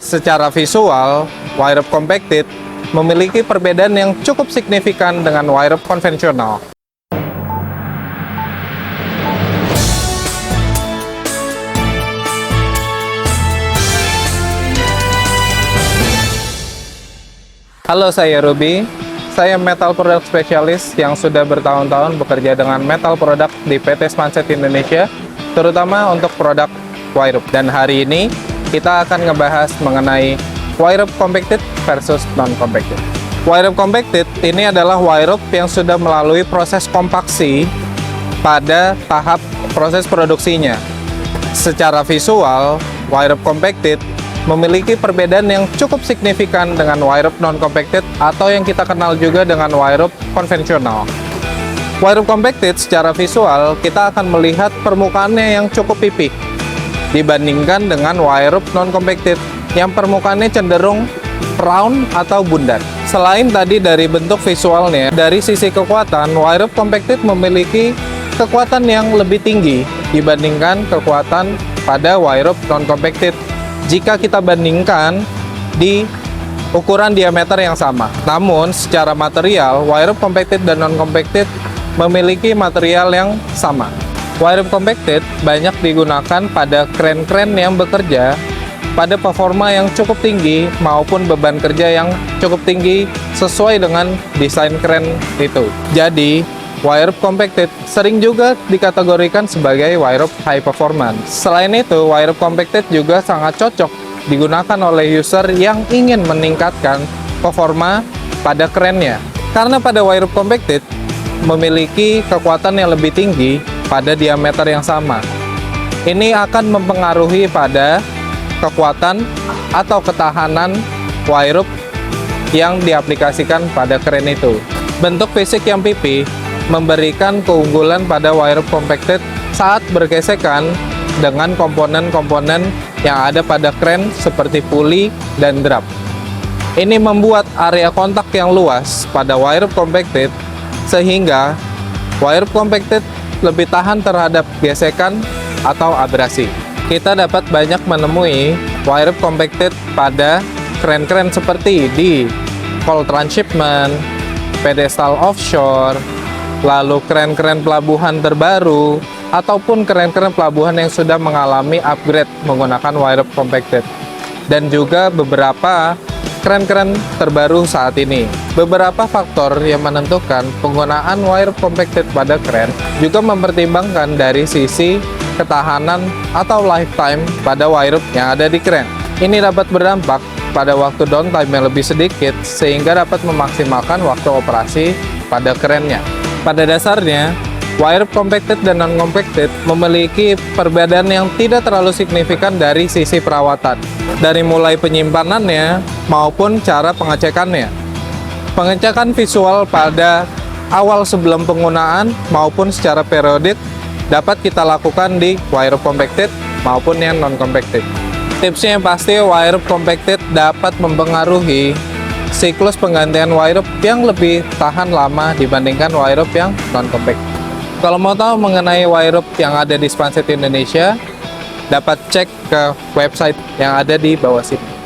Secara visual, wire rope compacted memiliki perbedaan yang cukup signifikan dengan wire rope konvensional. Halo, saya Ruby. Saya metal product specialist yang sudah bertahun-tahun bekerja dengan metal product di PT Smanset Indonesia, terutama untuk produk wire rope. Dan hari ini kita akan ngebahas mengenai wire rope compacted versus non-compacted. Wire rope compacted ini adalah wire rope yang sudah melalui proses kompaksi pada tahap proses produksinya. Secara visual, wire rope compacted memiliki perbedaan yang cukup signifikan dengan wire rope non-compacted atau yang kita kenal juga dengan wire rope konvensional. Wire rope compacted secara visual kita akan melihat permukaannya yang cukup pipih dibandingkan dengan wire rope non-compacted yang permukaannya cenderung round atau bundar. Selain tadi dari bentuk visualnya, dari sisi kekuatan, wire rope compacted memiliki kekuatan yang lebih tinggi dibandingkan kekuatan pada wire rope non-compacted jika kita bandingkan di ukuran diameter yang sama. Namun secara material, wire rope compacted dan non-compacted memiliki material yang sama. Wire rope compacted banyak digunakan pada kren-kren yang bekerja pada performa yang cukup tinggi maupun beban kerja yang cukup tinggi sesuai dengan desain kren itu. Jadi, wire rope compacted sering juga dikategorikan sebagai wire rope high performance. Selain itu, wire rope compacted juga sangat cocok digunakan oleh user yang ingin meningkatkan performa pada kerennya. Karena pada wire rope compacted memiliki kekuatan yang lebih tinggi pada diameter yang sama. Ini akan mempengaruhi pada kekuatan atau ketahanan wire rope yang diaplikasikan pada kren itu. Bentuk fisik yang pipih memberikan keunggulan pada wire rope compacted saat bergesekan dengan komponen-komponen yang ada pada kren seperti puli dan drap. Ini membuat area kontak yang luas pada wire rope compacted sehingga wire rope compacted lebih tahan terhadap gesekan atau abrasi. Kita dapat banyak menemui wire rope compacted pada kren-kren seperti di coal transshipment, pedestal offshore, lalu kren-kren pelabuhan terbaru, ataupun kren-kren pelabuhan yang sudah mengalami upgrade menggunakan wire rope compacted. Dan juga beberapa kren-kren terbaru saat ini. Beberapa faktor yang menentukan penggunaan wire rope compacted pada kren juga mempertimbangkan dari sisi ketahanan atau lifetime pada wire rope yang ada di kren. Ini dapat berdampak pada waktu downtime yang lebih sedikit sehingga dapat memaksimalkan waktu operasi pada kerennya. Pada dasarnya, wire rope compacted dan non-compacted memiliki perbedaan yang tidak terlalu signifikan dari sisi perawatan, dari mulai penyimpanannya maupun cara pengecekannya. Pengecekan visual pada awal sebelum penggunaan maupun secara periodik dapat kita lakukan di wire rope compacted maupun yang non-compacted. Tipsnya yang pasti, wire rope compacted dapat mempengaruhi siklus penggantian wire rope yang lebih tahan lama dibandingkan wire rope yang non-compacted. Kalau mau tahu mengenai wire rope yang ada di Smanset Indonesia, dapat cek ke website yang ada di bawah sini.